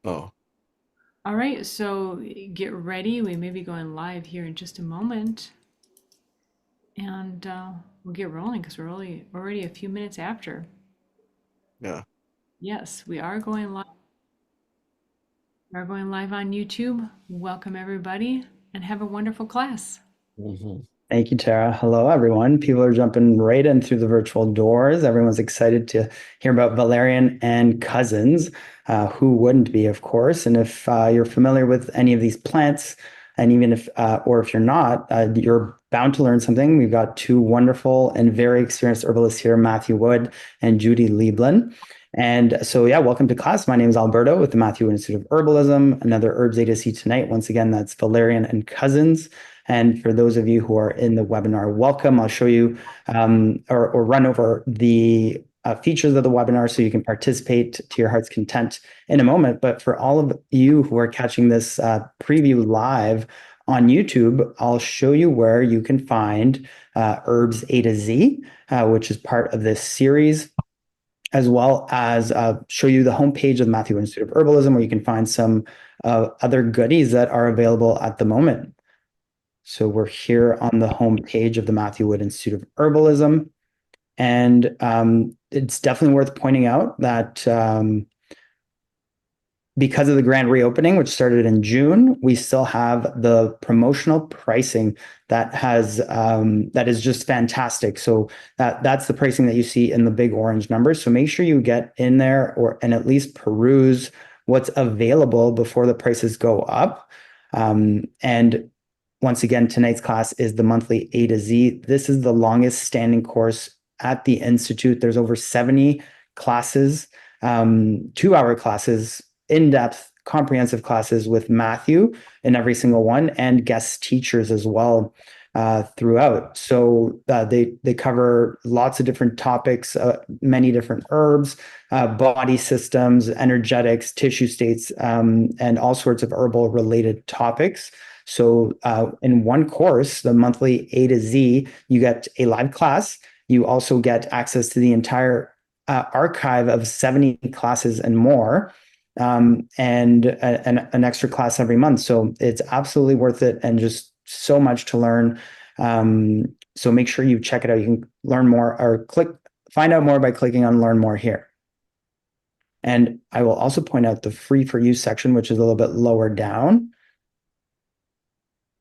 Oh, All right, so get ready. We may be going live here in just a moment, and we'll get rolling because we're already a few minutes after. yeah. Yes, we are going live. We are going live on YouTube. Welcome everybody, and have a wonderful class. Hmm. Thank you, Tara. Hello, everyone. People are jumping right in through the virtual doors. Everyone's excited to hear about Valerian and cousins. Who wouldn't be, of course? And if you're familiar with any of these plants, and even if, or if you're not, you're bound to learn something. We've got two wonderful and very experienced herbalists here, Matthew Wood and Judy Lieblein. And so, yeah, welcome to class. My name is Alberto with the Matthew Wood Institute of Herbalism. Another Herbs A to Z tonight. Once again, that's Valerian and cousins. And for those of you who are in the webinar, welcome. I'll show you or run over the features of the webinar so you can participate to your heart's content in a moment. But for all of you who are catching this preview live on YouTube, I'll show you where you can find Herbs A to Z, which is part of this series, as well as show you the homepage of the Matthew Institute of Herbalism, where you can find some other goodies that are available at the moment. So we're here on the homepage of the Matthew Wood Institute of Herbalism. And it's definitely worth pointing out that because of the grand reopening, which started in June, we still have the promotional pricing that is just fantastic. So that's the pricing that you see in the big orange numbers. So make sure you get in there and at least peruse what's available before the prices go up. And once again, tonight's class is the monthly A to Z. This is the longest standing course at the Institute. There's over 70 classes, 2-hour classes, in-depth, comprehensive classes with Matthew in every single one, and guest teachers as well throughout. So they cover lots of different topics, many different herbs, body systems, energetics, tissue states, and all sorts of herbal related topics. So in one course, the monthly A to Z, you get a live class. You also get access to the entire archive of 70 classes and more, and an extra class every month. So it's absolutely worth it and just so much to learn. So make sure you check it out. You can learn more or find out more by clicking on Learn More here. And I will also point out the free for use section, which is a little bit lower down.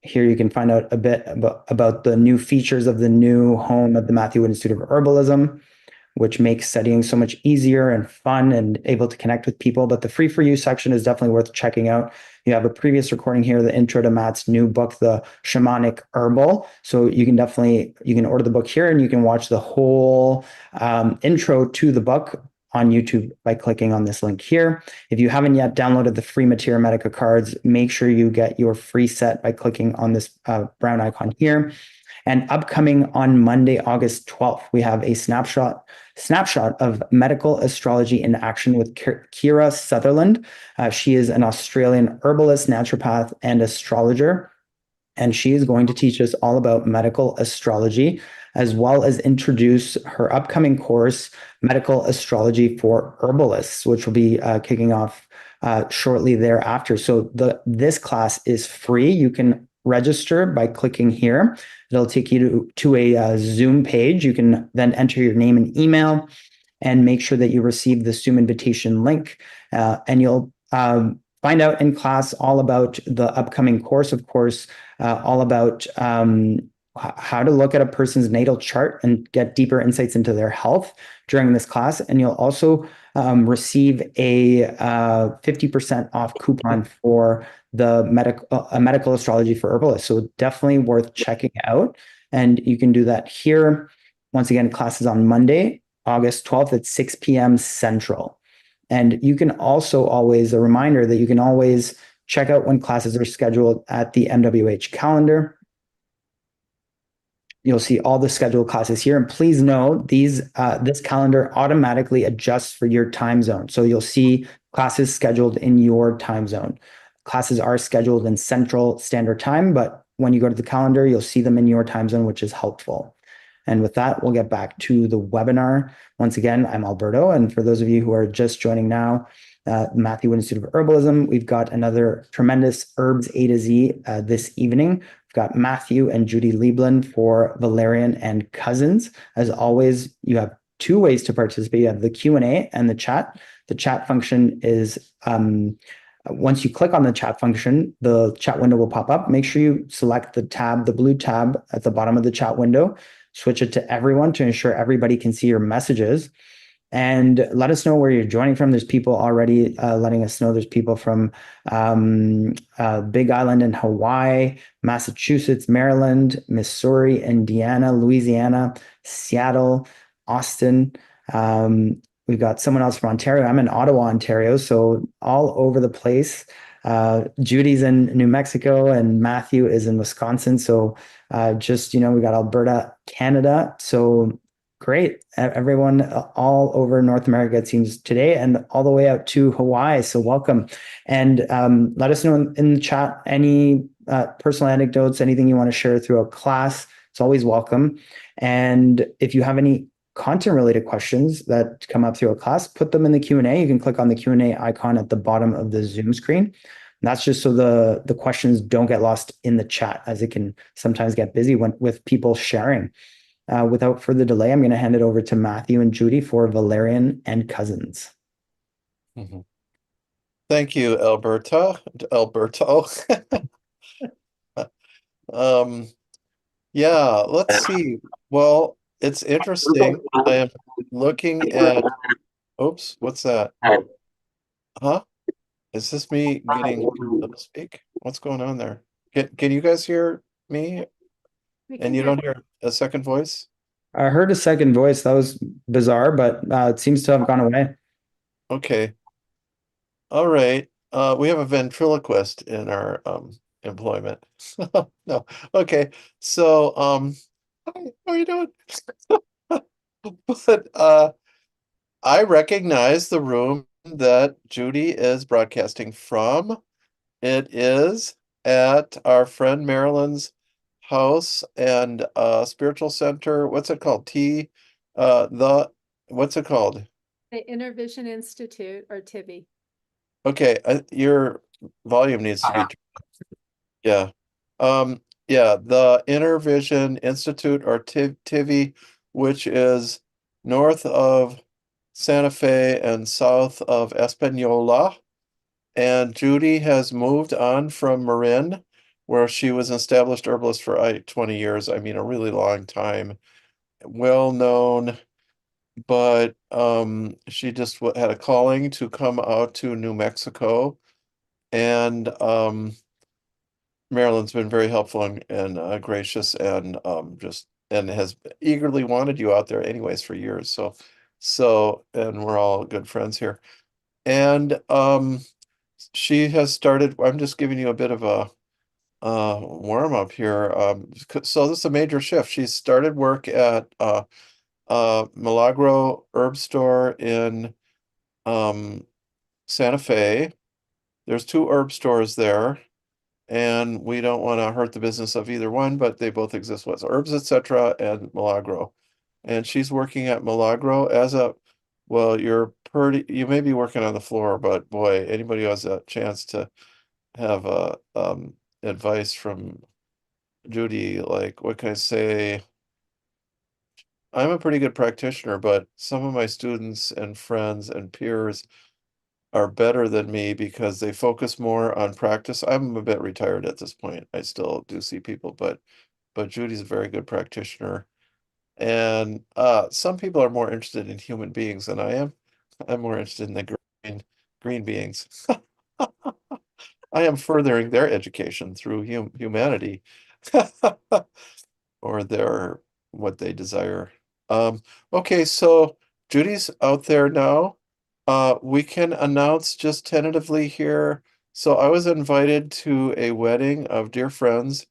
Here you can find out a bit about the new features of the new home of the Matthew Wood Institute of Herbalism, which makes studying so much easier and fun and able to connect with people. But the free for you section is definitely worth checking out. You have a previous recording here, the intro to Matt's new book, The Shamanic Herbal. So you can order the book here and you can watch the whole intro to the book on YouTube by clicking on this link here. If you haven't yet downloaded the free Materia Medica cards, make sure you get your free set by clicking on this brown icon here. And upcoming on Monday, August 12th, we have a snapshot of medical astrology in action with Kira Sutherland. She is an Australian herbalist, naturopath, and astrologer. And she is going to teach us all about medical astrology, as well as introduce her upcoming course, Medical Astrology for Herbalists, which will be kicking off shortly thereafter. So this class is free. You can register by clicking here. It'll take you to a Zoom page. You can then enter your name and email and make sure that you receive the Zoom invitation link. And you'll find out in class all about the upcoming course, of course, all about how to look at a person's natal chart and get deeper insights into their health during this class. And you'll also receive a 50% off coupon for the medical astrology for herbalists. So definitely worth checking out. And you can do that here. Once again, classes on Monday, August 12th at 6 p.m. Central. And you can also always, a reminder that you can always check out when classes are scheduled at the MWH calendar. You'll see all the scheduled classes here. And please know this calendar automatically adjusts for your time zone. So you'll see classes scheduled in your time zone. Classes are scheduled in Central Standard Time, but when you go to the calendar, you'll see them in your time zone, which is helpful. And with that, we'll get back to the webinar. Once again, I'm Alberto. And for those of you who are just joining now, Matthew Institute of Herbalism. We've got another tremendous Herbs A to Z this evening. We've got Matthew and Judy Lieblein for Valerian and Cousins. As always, you have two ways to participate. You have the Q&A and the chat. The chat function is once you click on the chat function, the chat window will pop up. Make sure you select the blue tab at the bottom of the chat window, switch it to everyone to ensure everybody can see your messages. And let us know where you're joining from. There's people already letting us know. There's people from Big Island in Hawaii, Massachusetts, Maryland, Missouri, Indiana, Louisiana, Seattle, Austin. We've got someone else from Ontario. I'm in Ottawa, Ontario, so all over the place. Judy's in New Mexico and Matthew is in Wisconsin. So we got Alberta, Canada. So great. Everyone all over North America, it seems today, and all the way out to Hawaii. So welcome. And let us know in the chat any personal anecdotes, anything you want to share through a class. It's always welcome. And if you have any content related questions that come up through a class, put them in the Q&A. You can click on the Q&A icon at the bottom of the Zoom screen. And that's just so the questions don't get lost in the chat, as it can sometimes get busy with people sharing. Without further delay, I'm going to hand it over to Matthew and Judy for Valerian and Cousins. Mm-hmm. Thank you, Alberto. Yeah, let's see. Well, it's interesting. I am looking at, oops, what's that? Huh? Is this me getting to speak? What's going on there? Can you guys hear me? And you don't hear a second voice? I heard a second voice. That was bizarre, but it seems to have gone away. Okay. All right. We have a ventriloquist in our employment. No. Okay. So how are you doing? But I recognize the room that Judy is broadcasting from. It is at our friend Marilyn's house and spiritual center. What's it called? What's it called? The Inner Vision Institute, or TIVI. Okay, your volume needs to be yeah. Yeah, the Inner Vision Institute, or TIVI, which is north of Santa Fe and south of Espanola. And Judy has moved on from Marin, where she was an established herbalist for 20 years. I mean, a really long time. Well known, but she just had a calling to come out to New Mexico. And Marilyn's been very helpful and gracious and has eagerly wanted you out there anyways for years. And we're all good friends here. And she has started, I'm just giving you a bit of a warm up here. So this is a major shift. She started work at Milagro Herb Store in Santa Fe. There's two herb stores there, and we don't want to hurt the business of either one, but they both exist. What's Herbs, etc., and Milagro. And she's working at Milagro you may be working on the floor, but boy, anybody who has a chance to have advice from Judy, like, what can I say? I'm a pretty good practitioner, but some of my students and friends and peers are better than me because they focus more on practice. I'm a bit retired at this point. I still do see people, but Judy's a very good practitioner. And some people are more interested in human beings than I am. I'm more interested in the green beings. I am furthering their education through humanity or what they desire. Okay, so Judy's out there now. We can announce just tentatively here. So I was invited to a wedding of dear friends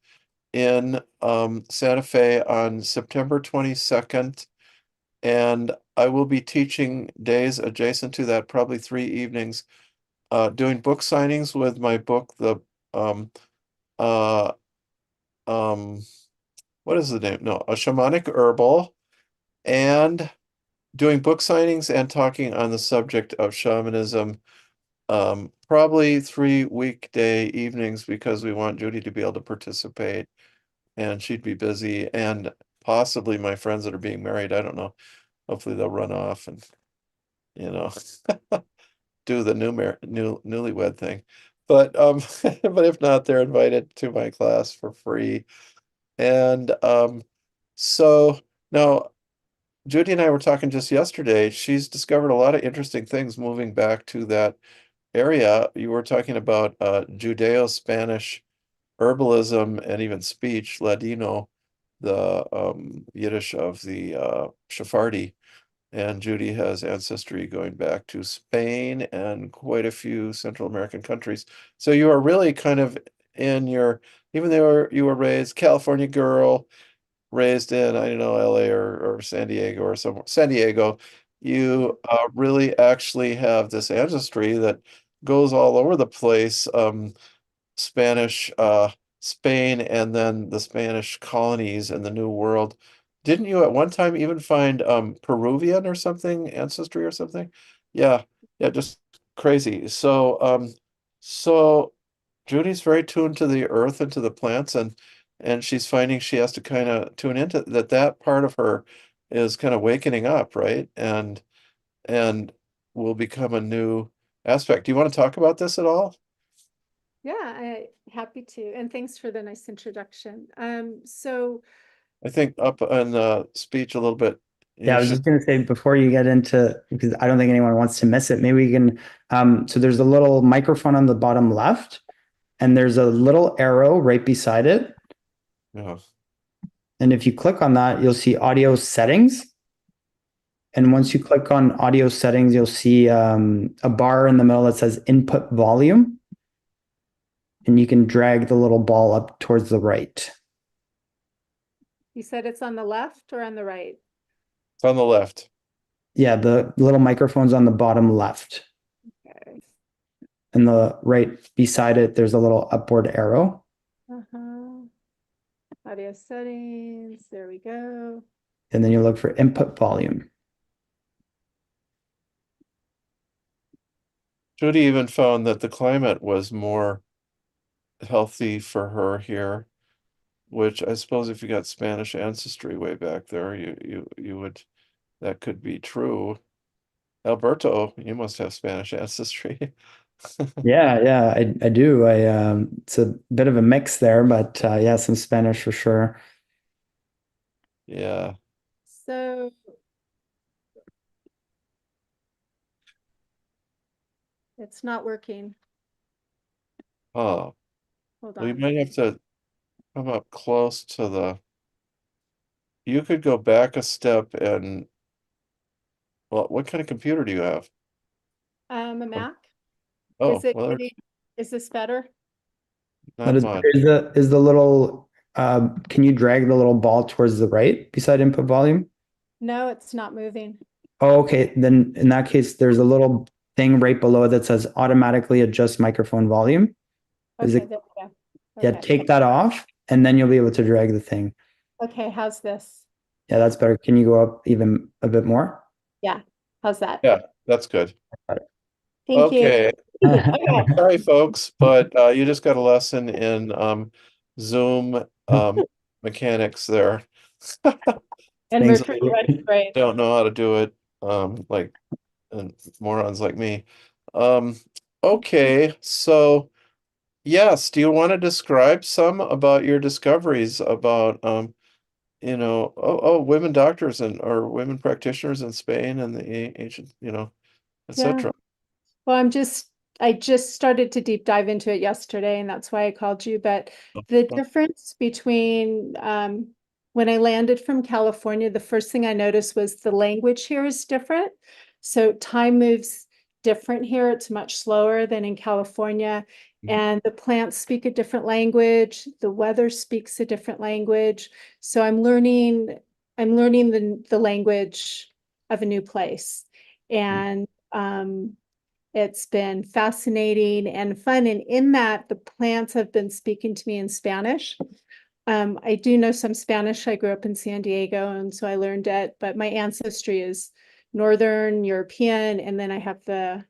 in Santa Fe on September 22nd, and I will be teaching days adjacent to that, probably 3 evenings, doing book signings with my book, uh, what is the name? No, A Shamanic Herbal, and doing book signings and talking on the subject of shamanism Probably 3 weekday evenings because we want Judy to be able to participate and she'd be busy, and possibly my friends that are being married, I don't know. Hopefully they'll run off and, you know, do the newlywed thing. But but if not, they're invited to my class for free. And so now Judy and I were talking just yesterday. She's discovered a lot of interesting things moving back to that area. You were talking about Judeo-Spanish herbalism and even speech, Ladino, the Yiddish of the Sephardi. And Judy has ancestry going back to Spain and quite a few Central American countries. So you are really kind of in your, even though you were raised California girl, raised in, I don't know, LA or San Diego or somewhere, San Diego, you really actually have this ancestry that goes all over the place. Spanish, Spain, and then the Spanish colonies and the New World. Didn't you at one time even find Peruvian or something, ancestry or something? Yeah, yeah, just crazy. So Judy's very tuned to the earth and to the plants, and she's finding she has to kind of tune into that part of her is kind of wakening up, right? And will become a new aspect. Do you want to talk about this at all? Yeah, happy to. And thanks for the nice introduction. So I think up on the speech a little bit, Yeah, you I was should, just going to say before you get into, because I don't think anyone wants to miss it, maybe we can, so there's a little microphone on the bottom left, and there's a little arrow right beside it. yeah. And if you click on that, you'll see audio settings. And once you click on audio settings, you'll see a bar in the middle that says input volume. And you can drag the little ball up towards the right. you said it's on the left or on the right? It's on the left. Yeah, the little microphone's on the bottom left. Okay. And the right beside it, there's a little upward arrow. Uh-huh. Audio settings, there we go. And then you look for input volume. Judy even found that the climate was more healthy for her here, which I suppose if you got Spanish ancestry way back there, you would, that could be true. Alberto, you must have Spanish ancestry. Yeah, I do. It's a bit of a mix there, but yeah, some Spanish for sure. Yeah. So it's not working. Oh, Hold well, you on. might have to come up close to the, you could go back a step and, well, what kind of computer do you have? A Mac. Oh, well, Is this better? But not much. is the little can you drag the little ball towards the right beside input volume? No, it's not moving. Oh, okay. Then in that case, there's a little thing right below it that says automatically adjust microphone volume. Is Okay, it, there we go. yeah, Okay. take that off and then you'll be able to drag the thing. Okay, how's this? Yeah, that's better. Can you go up even a bit more? Yeah, how's that? Yeah, that's good. Thank you. Okay. Okay. Sorry, folks, but you just got a lesson in Zoom mechanics there. And Thanks. we're pretty much great. Don't know how to do it, like and morons like me. Um, okay, so yes, do you want to describe some about your discoveries about women doctors and or women practitioners in Spain and the ancient, Yeah. etc. Well, I just started to deep dive into it yesterday, and that's why I called you. But the difference between when I landed from California, the first thing I noticed was the language here is different. So time moves different here. It's much slower than in California. And the plants speak a different language. The weather speaks a different language. So I'm learning the language of a new place. And it's been fascinating and fun. And in that, the plants have been speaking to me in Spanish. I do know some Spanish. I grew up in San Diego, and so I learned it. But my ancestry is Northern European, and then I have the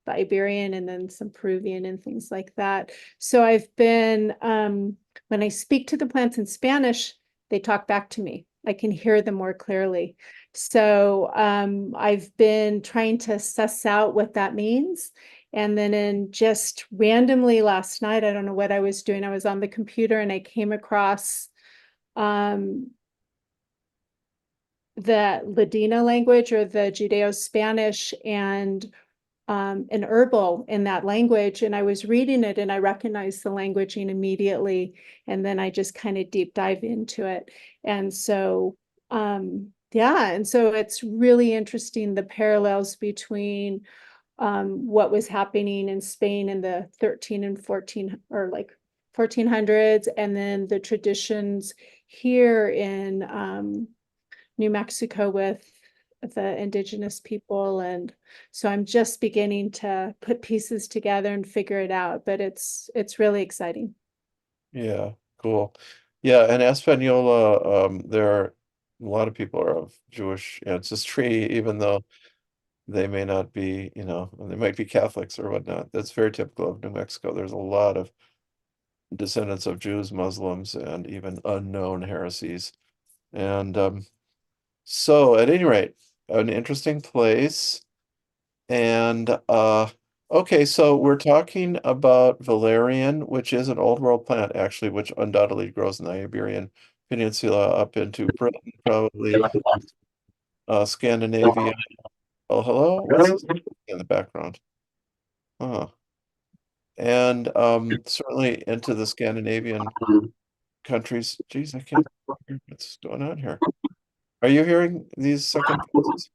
the Iberian and then some Peruvian and things like that. So I've been, when I speak to the plants in Spanish, they talk back to me. I can hear them more clearly. So I've been trying to suss out what that means. And then in just randomly last night, I don't know what I was doing. I was on the computer and I came across the Ladina language or the Judeo-Spanish and an herbal in that language. And I was reading it and I recognized the languaging immediately. And then I just kind of deep dive into it. And so, yeah, and so it's really interesting the parallels between what was happening in Spain in the 13 and 14 or like 1400s, and then the traditions here in New Mexico with the indigenous people. And so I'm just beginning to put pieces together and figure it out, but it's really exciting. Yeah, cool. Yeah, and Espanola, there are a lot of people are of Jewish ancestry, even though they may not be, they might be Catholics or whatnot. That's very typical of New Mexico. There's a lot of descendants of Jews, Muslims, and even unknown heresies. And so at any rate, an interesting place. And okay, so we're talking about valerian, which is an old world plant actually, which undoubtedly grows in the Iberian Peninsula up into Britain, probably Scandinavia. Oh, hello? What's this in the background? Huh. And certainly into the Scandinavian countries. Geez, I can't hear what's going on here. Are you hearing these second voices?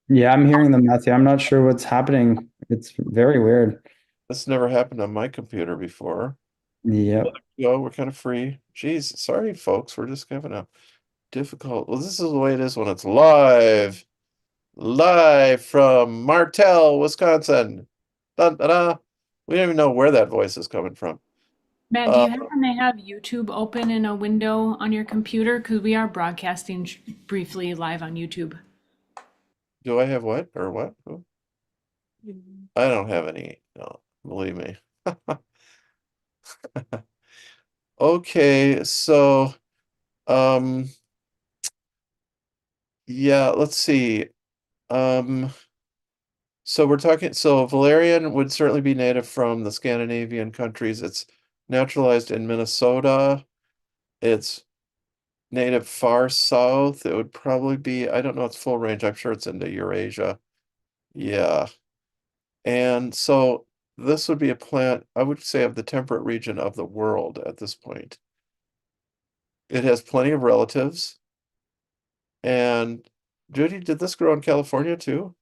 Yeah, I'm hearing them, Matthew. I'm not sure what's happening. It's very weird. This never happened on my computer before. Yep. Yeah, we're kind of free. Geez, sorry, folks. We're just having a difficult. Well, this is the way it is when it's live. Live from Martell, Wisconsin. Dun, dun, dun. We don't even know where that voice is coming from. Matt, do Uh, you happen to have YouTube open in a window on your computer? Because we are broadcasting briefly live on YouTube. do I have what or what? Who? I don't have any. No, believe me. Okay, so um yeah, let's see. Um so we're talking so valerian would certainly be native from the Scandinavian countries. It's naturalized in Minnesota. It's native far south. It would probably be, I don't know its full range. I'm sure it's into Eurasia. Yeah. And so this would be a plant, I would say, of the temperate region of the world at this point. It has plenty of relatives. And Judy, did this grow in California too?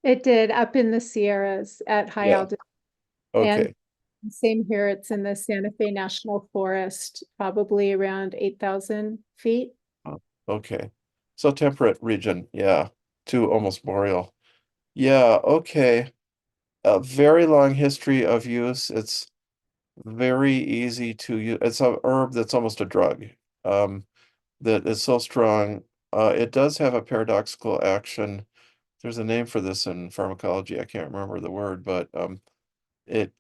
It did up in the Sierras at high Yeah. altitude. And Okay. same here, it's in the Santa Fe National Forest, probably around 8,000 feet. Oh, okay. So temperate region, yeah, to almost boreal. Yeah, okay. A very long history of use. It's very easy to use. It's a herb that's almost a drug. That is so strong. It does have a paradoxical action. There's a name for this in pharmacology. I can't remember the word, but it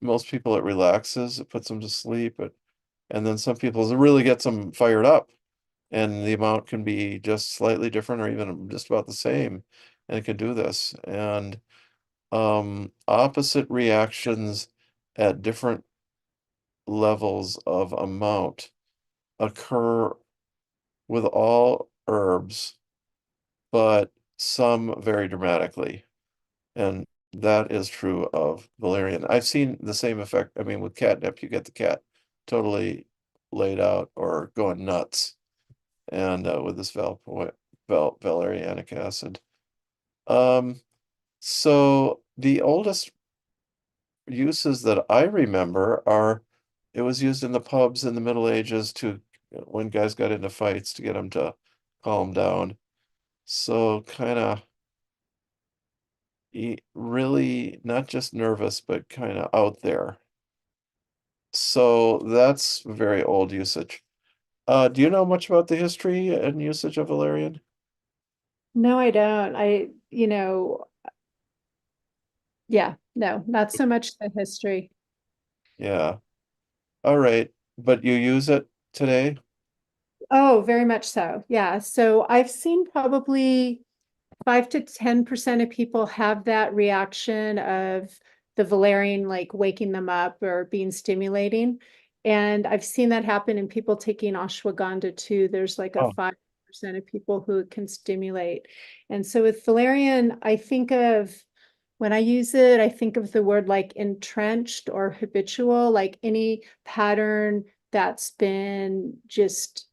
most people it relaxes, it puts them to sleep, and then some people it really gets them fired up, and the amount can be just slightly different or even just about the same, and it can do this. And opposite reactions at different levels of amount occur with all herbs, but some very dramatically. And that is true of valerian. I've seen the same effect. I mean, with catnip, you get the cat totally laid out or going nuts. And with this valerianic acid. So the oldest uses that I remember are it was used in the pubs in the Middle Ages to when guys got into fights to get them to calm down. So kind of really not just nervous, but kind of out there. So that's very old usage. Do you know much about the history and usage of valerian? No, I don't. I Yeah, no, not so much the history. Yeah. All right. But you use it today? Oh, very much so. Yeah. So I've seen probably 5 to 10% of people have that reaction of the valerian like waking them up or being stimulating. And I've seen that happen in people taking ashwagandha too. There's like a Oh, 5% of people who it can stimulate. And so with valerian, I think of when I use it, I think of the word like entrenched or habitual, like any pattern that's been just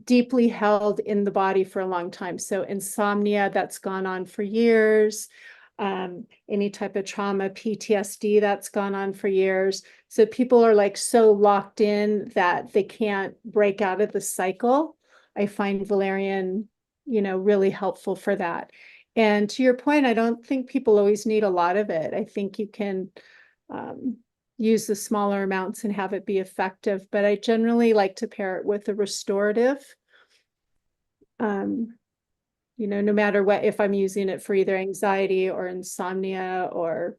deeply held in the body for a long time. So insomnia that's gone on for years, any type of trauma, PTSD that's gone on for years. So people are like so locked in that they can't break out of the cycle. I find valerian, really helpful for that. And to your point, I don't think people always need a lot of it. I think you can um, use the smaller amounts and have it be effective. But I generally like to pair it with a restorative. Um, no matter what, if I'm using it for either anxiety or insomnia or,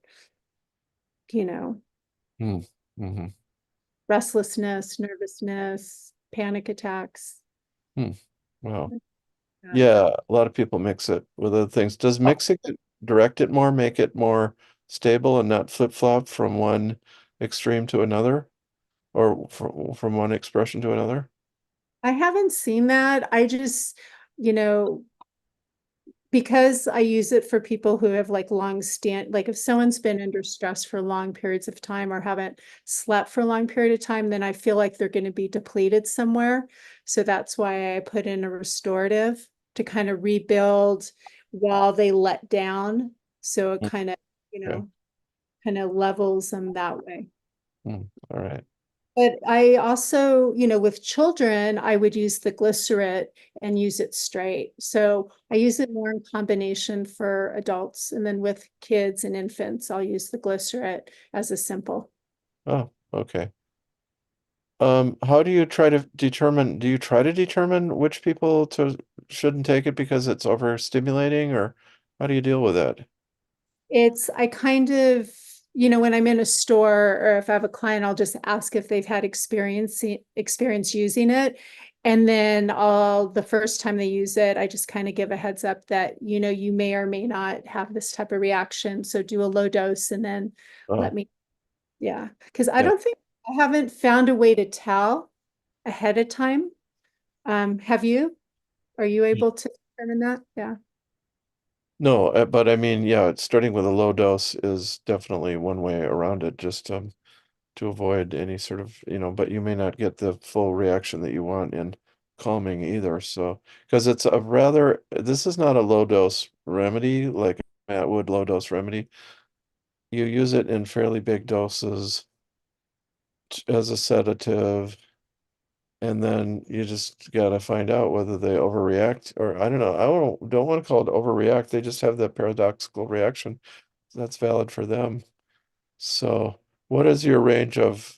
you know, hmm. Hmm. restlessness, nervousness, panic attacks. Hmm. Wow. Yeah. Yeah, a lot of people mix it with other things. Does mixing it direct it more, make it more stable and not flip-flop from one extreme to another, or from one expression to another? I haven't seen that. I just, you know, because I use it for people who have like like if someone's been under stress for long periods of time or haven't slept for a long period of time, then I feel like they're going to be depleted somewhere. So that's why I put in a restorative to kind of rebuild while they let down. So it Mm, kind of, okay. levels them that way. All right. But I also, with children, I would use the glycerin and use it straight. So I use it more in combination for adults. And then with kids and infants, I'll use the glycerin as a simple. Oh, okay. How do you try to determine, do you try to determine which people to shouldn't take it because it's overstimulating, or how do you deal with that? I kind of, when I'm in a store or if I have a client, I'll just ask if they've had experience using it. And then the first time they use it, I just kind of give a heads up that, you may or may not have this type of reaction. So do a low dose and then let Oh, me, yeah. Because I yeah. don't think I haven't found a way to tell ahead of time. Have you? Are you able to determine that? Yeah. No, but I mean, yeah, starting with a low dose is definitely one way around it, just to avoid any sort of, but you may not get the full reaction that you want in calming either. So, because it's this is not a low dose remedy like Matt Wood low dose remedy. You use it in fairly big doses as a sedative, and then you just gotta find out whether they overreact, or I don't know. I don't want to call it overreact. They just have that paradoxical reaction. That's valid for them. So, what is your range of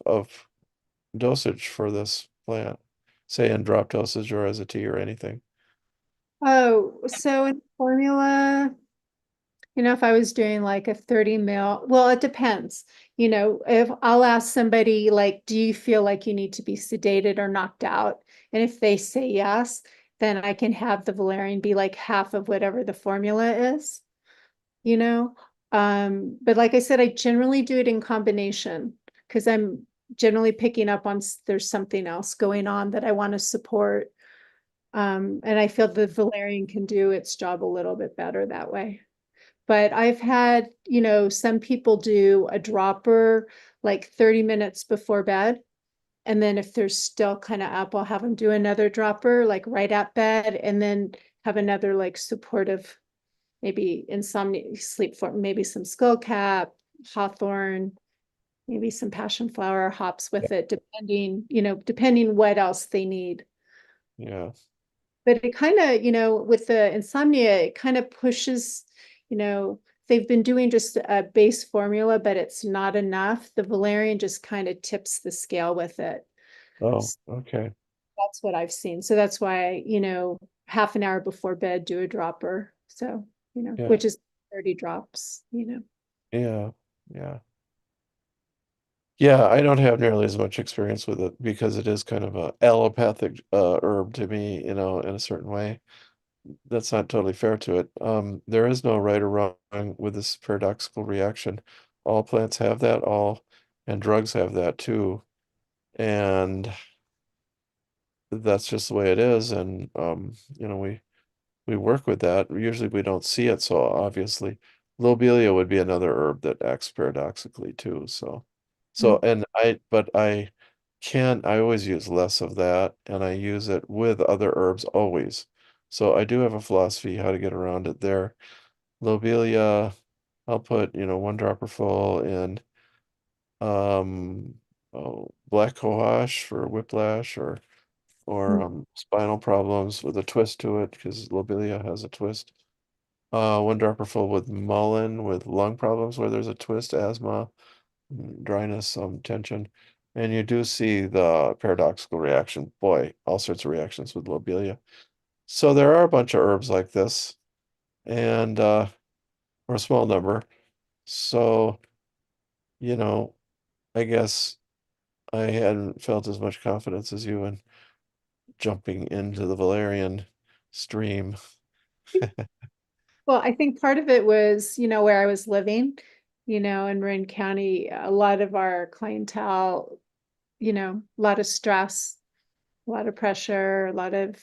dosage for this plant? Say in drop dosage or as a tea or anything. Oh, so in formula, if I was doing like a 30 mil, well, it depends. If I'll ask somebody, like, do you feel like you need to be sedated or knocked out? And if they say yes, then I can have the valerian be like half of whatever the formula is, you know? But like I said, I generally do it in combination because I'm generally picking up on there's something else going on that I want to support. And I feel the valerian can do its job a little bit better that way. But I've had, some people do a dropper like 30 minutes before bed. And then if they're still kind of up, I'll have them do another dropper like right at bed and then have another like supportive, maybe insomnia sleep for maybe some skullcap, hawthorn, maybe some passion flower, hops with it, depending what else they need. Yeah. But it kind of, with the insomnia, it kind of pushes, they've been doing just a base formula, but it's not enough. The valerian just kind of tips the scale with it. Oh, So okay. that's what I've seen. So that's why, half an hour before bed, do a dropper. So, Yeah. which is 30 drops, you know. Yeah, yeah. Yeah, I don't have nearly as much experience with it because it is kind of a allopathic herb to me, in a certain way. That's not totally fair to it. There is no right or wrong with this paradoxical reaction. All plants have that, and drugs have that too. And that's just the way it is. And we work with that. Usually we don't see it so obviously. Lobelia would be another herb that acts paradoxically too. But I always use less of that, and I use it with other herbs always. So I do have a philosophy how to get around it there. Lobelia, I'll put, 1 dropper full in black cohosh for whiplash or spinal problems with a twist to it because lobelia has a twist. 1 dropper full with mullein with lung problems where there's a twist, asthma, dryness, tension. And you do see the paradoxical reaction. Boy, all sorts of reactions with lobelia. So there are a bunch of herbs like this, and or a small number. So, you know, I guess I hadn't felt as much confidence as you in jumping into the Valerian stream. Well, I think part of it was, where I was living, in Marin County, a lot of our clientele, a lot of stress, a lot of pressure, a lot of,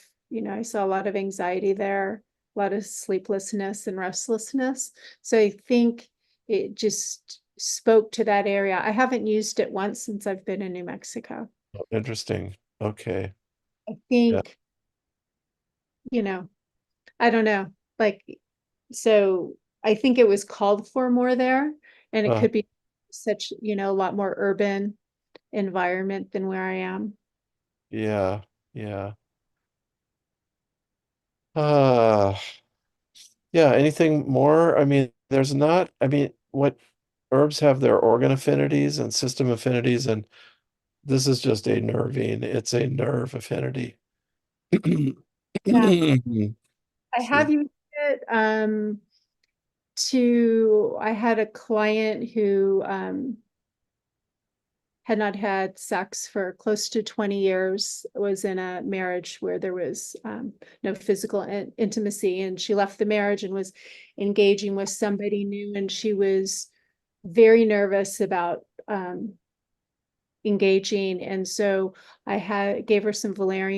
I saw a lot of anxiety there, a lot of sleeplessness and restlessness. So I think it just spoke to that area. I haven't used it once since I've been in New Mexico. Oh, interesting. Okay. I Yeah. think, I don't know. Like, so I think it was called for more there, and it Uh, could be such, a lot more urban environment than where I am. yeah. Yeah. Uh, yeah. Anything more? I mean, there's not, I mean, what herbs have their organ affinities and system affinities, and this is just a nervine. It's a nerve affinity. Yeah, I See? have used it I had a client who had not had sex for close to 20 years, was in a marriage where there was no physical intimacy, and she left the marriage and was engaging with somebody new, and she was very nervous about engaging. And so I gave her some valerian